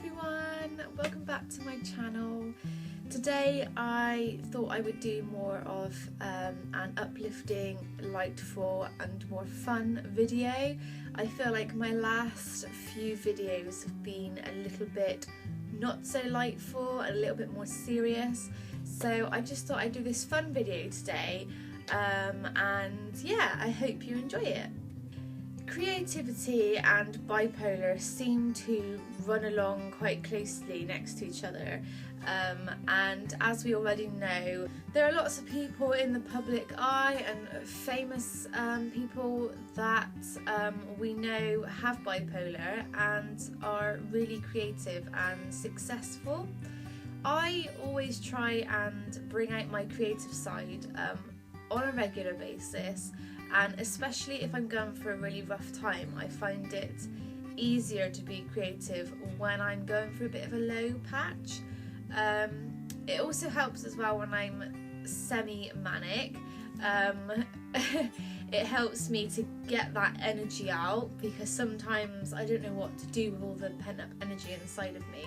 everyone, welcome back to my channel. Today I thought I would do more of an uplifting, lightful and more fun video. I feel like my last few videos have been a little bit not so lightful, a little bit more serious, so I just thought I'd do this fun video today, and yeah, I hope you enjoy it. Creativity and bipolar seem to run along quite closely next to each other, and as we already know, there are lots of people in the public eye and famous people that we know have bipolar and are really creative and successful. I always try and bring out my creative side on a regular basis, and especially if I'm going for a really rough time, I find it easier to be creative when I'm going through a bit of a low patch. It also helps as well when I'm semi-manic. It helps me to get that energy out, because sometimes I don't know what to do with all the pent-up energy inside of me.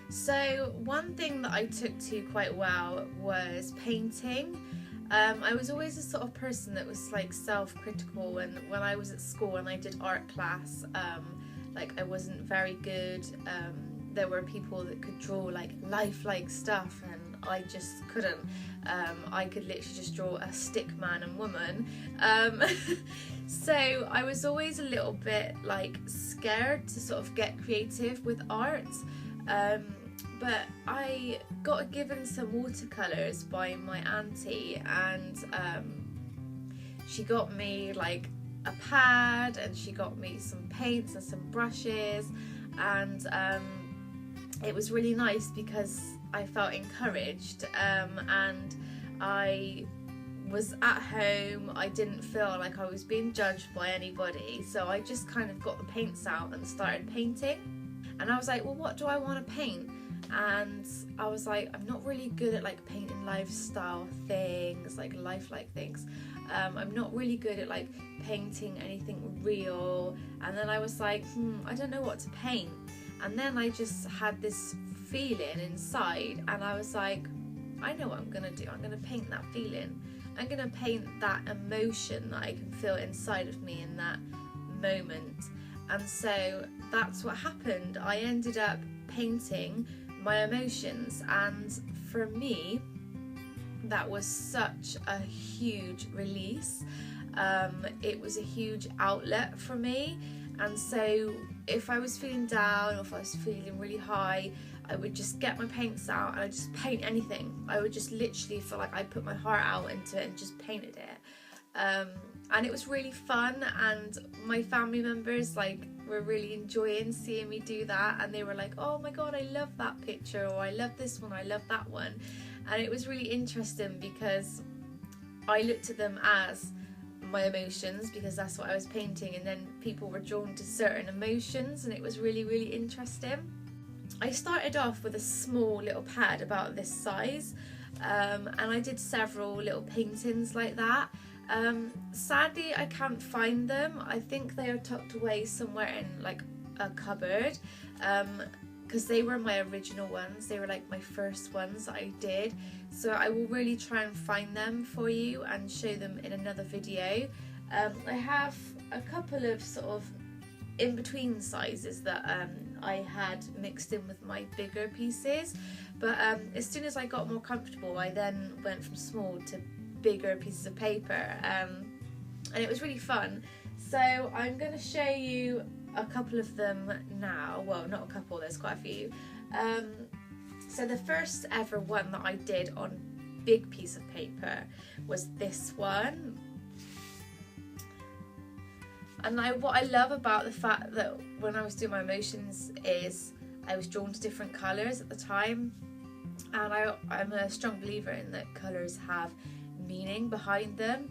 So one thing that I took to quite well was painting. I was always the sort of person that was like self-critical, and when I was at school and I did art class, like I wasn't very good. There were people that could draw like lifelike stuff and I just couldn't. I could literally just draw a stick man and woman. So I was always a little bit like scared to sort of get creative with art. But I got given some watercolours by my auntie, and she got me like a pad, and she got me some paints and some brushes, and it was really nice because I felt encouraged, and I was at home. I didn't feel like I was being judged by anybody, so I just kind of got the paints out and started painting. And I was like, well, what do I want to paint? And I was like, I'm not really good at like painting lifestyle things, like lifelike things. I'm not really good at like painting anything real. And then I was like, I don't know what to paint. And then I just had this feeling inside, and I was like, I know what I'm gonna do. I'm gonna paint that feeling. I'm gonna paint that emotion that I can feel inside of me in that moment. And so that's what happened. I ended up painting my emotions, and for me that was such a huge release. It was a huge outlet for me, and so if I was feeling down or if I was feeling really high, I would just get my paints out and I'd just paint anything. I would just literally feel like I put my heart out into it and just painted it. And it was really fun, and my family members like were really enjoying seeing me do that, and they were like, oh my god, I love that picture, or I love this one, I love that one. And it was really interesting because I looked at them as my emotions, because that's what I was painting, and then people were drawn to certain emotions, and it was really, really interesting. I started off with a small little pad about this size, and I did several little paintings like that. Sadly I can't find them. I think they are tucked away somewhere in like a cupboard, because they were my original ones. They were like my first ones that I did, so I will really try and find them for you and show them in another video. I have a couple of sort of in between sizes that I had mixed in with my bigger pieces, but as soon as I got more comfortable, I then went from small to bigger pieces of paper, and it was really fun. So I'm going to show you a couple of them now. Well, not a couple, there's quite a few. So the first ever one that I did on big piece of paper was this one. And what I love about the fact that when I was doing my emotions is I was drawn to different colours at the time, and I'm a strong believer in that colours have meaning behind them.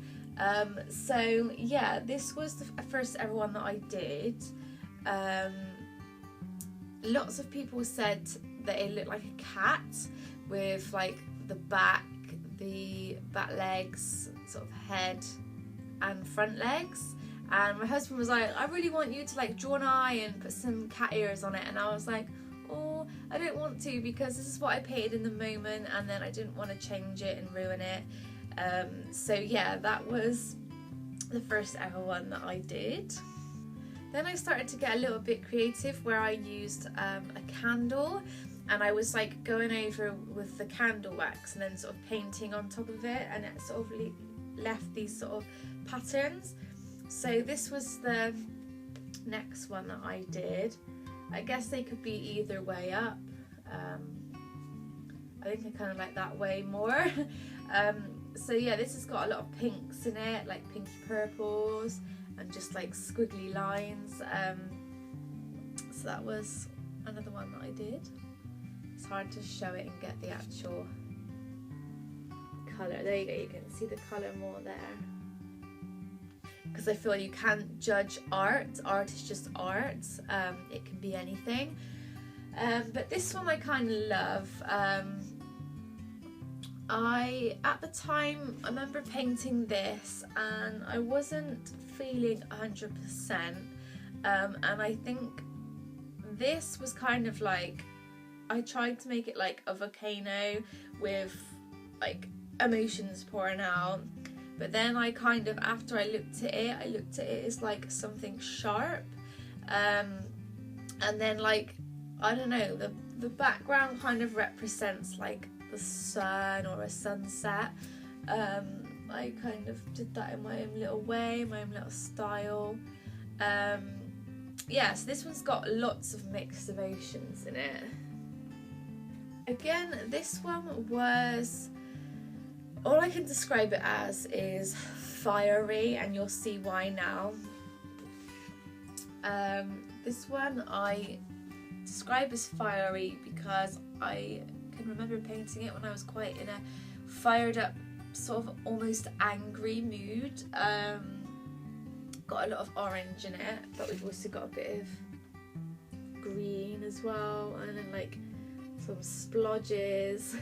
So yeah, this was the first ever one that I did. Lots of people said that it looked like a cat with like the back legs, sort of head and front legs, and my husband was like, I really want you to like draw an eye and put some cat ears on it, and I was like, oh, I don't want to, because this is what I painted in the moment, and then I didn't want to change it and ruin it. So yeah, that was the first ever one that I did. Then I started to get a little bit creative, where I used a candle, and I was like going over with the candle wax and then sort of painting on top of it, and it sort of left these sort of patterns. So this was the next one that I did. I guess they could be either way up. I think I kind of like that way more. So yeah, this has got a lot of pinks in it, like pinky purples and just like squiggly lines. So that was another one that I did. It's hard to show it and get the actual colour. There you go, you can see the colour more there. Because I feel you can't judge art. Art is just art. It can be anything. But this one I kind of love. At the time, I remember painting this and I wasn't feeling 100%. And I think this was kind of like, I tried to make it like a volcano with like emotions pouring out. But then I kind of, after I looked at it as like something sharp. And then like, I don't know, the background kind of represents like the sun or a sunset. I kind of did that in my own little way, my own little style. Yeah, so this one's got lots of mixed emotions in it. Again, this one was, all I can describe it as is fiery, and you'll see why now. This one I describe as fiery because I can remember painting it when I was quite in a fired up, sort of almost angry mood. Got a lot of orange in it, but we've also got a bit of green as well, and then like some splodges.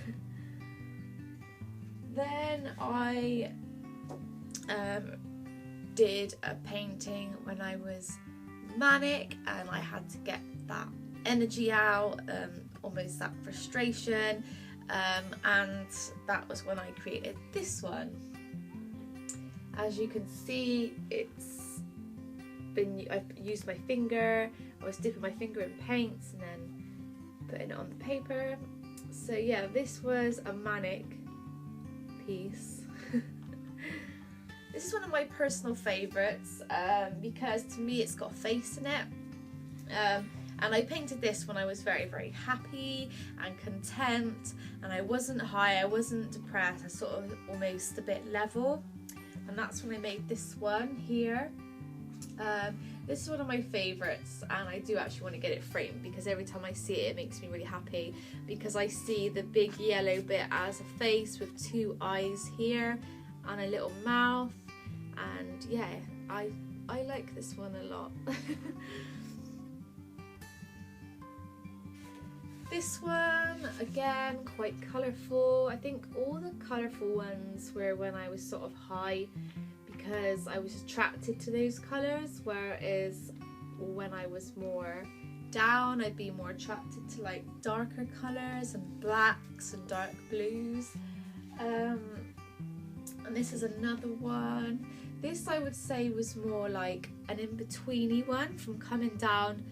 Then I did a painting when I was manic, and I had to get that energy out, almost that frustration, and that was when I created this one. As you can see, I've used my finger. I was dipping my finger in paints and then putting it on the paper. So yeah, this was a manic piece. This is one of my personal favourites, because to me it's got a face in it. And I painted this when I was very, very happy and content, and I wasn't high, I wasn't depressed, I was sort of almost a bit level. And that's when I made this one here. This is one of my favourites, and I do actually want to get it framed, because every time I see it, it makes me really happy, because I see the big yellow bit as a face with two eyes here and a little mouth, and yeah, I like this one a lot. This one, again, quite colourful. I think all the colourful ones were when I was sort of high, because I was attracted to those colours, whereas when I was more down, I'd be more attracted to like darker colours and blacks and dark blues. And this is another one. This I would say was more like an in-betweeny one, from coming down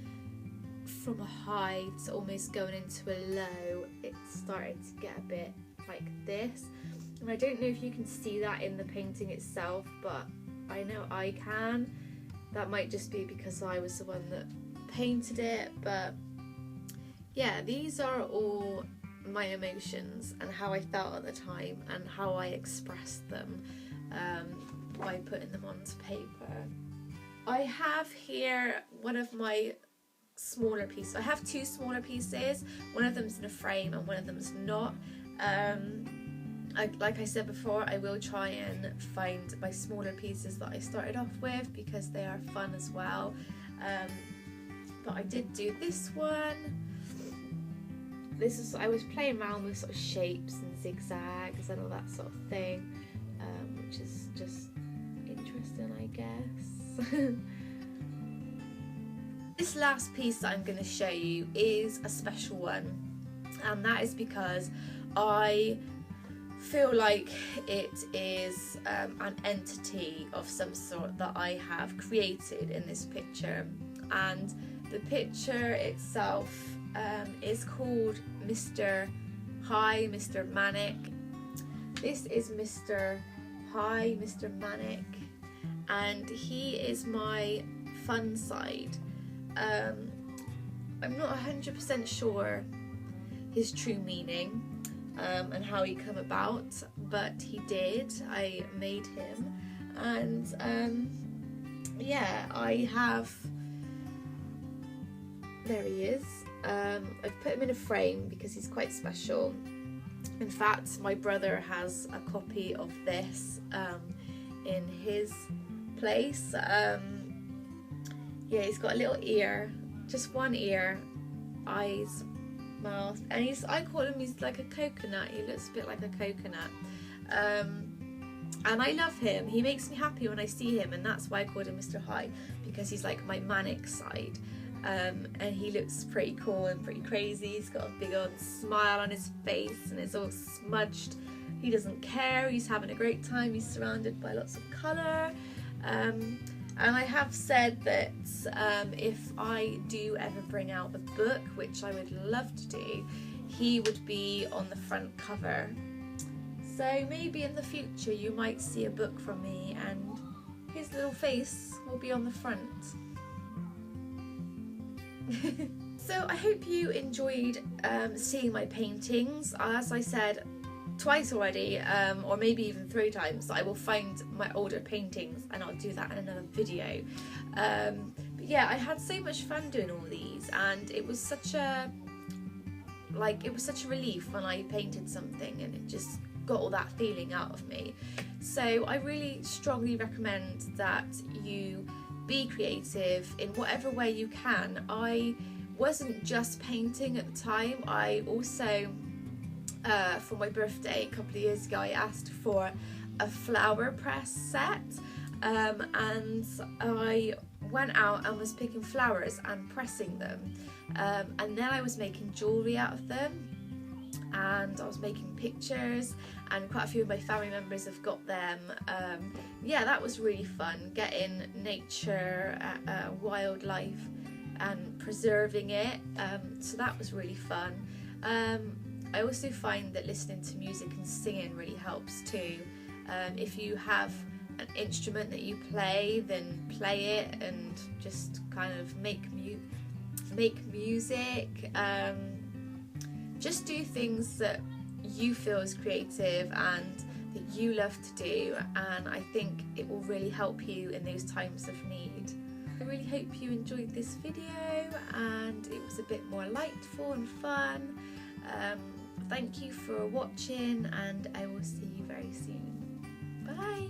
from a high to almost going into a low. It started to get a bit like this, and I don't know if you can see that in the painting itself, but I know I can. That might just be because I was the one that painted it, but yeah, these are all my emotions and how I felt at the time and how I expressed them by putting them onto paper. I have here one of my smaller pieces. I have two smaller pieces. One of them's in a frame and one of them's not. Like I said before, I will try and find my smaller pieces that I started off with, because they are fun as well. But I did do this one. I was playing around with sort of shapes and zigzags and all that sort of thing, which is just interesting, I guess. This last piece that I'm going to show you is a special one, and that is because I feel like it is an entity of some sort that I have created in this picture. And the picture itself is called Mr. Hi, Mr. Manic. This is Mr. Hi, Mr. Manic, and he is my fun side. I'm not 100% sure his true meaning and how he come about, but he did. I made him, and yeah, I have, there he is. I've put him in a frame because he's quite special. In fact, my brother has a copy of this in his place. Yeah, he's got a little ear, just one ear, eyes, mouth, and I call him, he's like a coconut. He looks a bit like a coconut. And I love him. He makes me happy when I see him, and that's why I called him Mr. High, because he's like my manic side. And he looks pretty cool and pretty crazy. He's got a big old smile on his face and it's all smudged. He doesn't care, he's having a great time, he's surrounded by lots of colour. And I have said that if I do ever bring out a book, which I would love to do, he would be on the front cover. So maybe in the future you might see a book from me and his little face will be on the front. So I hope you enjoyed seeing my paintings. As I said twice already, or maybe even 3 times, I will find my older paintings and I'll do that in another video. But yeah, I had so much fun doing all these, and it was such a relief when I painted something and it just got all that feeling out of me. So I really strongly recommend that you be creative in whatever way you can. I wasn't just painting at the time. I also, for my birthday a couple of years ago, I asked for a flower press set, and I went out and was picking flowers and pressing them, and then I was making jewellery out of them, and I was making pictures, and quite a few of my family members have got them. Yeah, that was really fun, getting nature, wildlife and preserving it, so that was really fun. I also find that listening to music and singing really helps too. If you have an instrument that you play, then play it and just kind of make music. Just do things that you feel is creative and that you love to do, and I think it will really help you in those times of need. I really hope you enjoyed this video and it was a bit more lightful and fun. Thank you for watching, and I will see you very soon. Bye!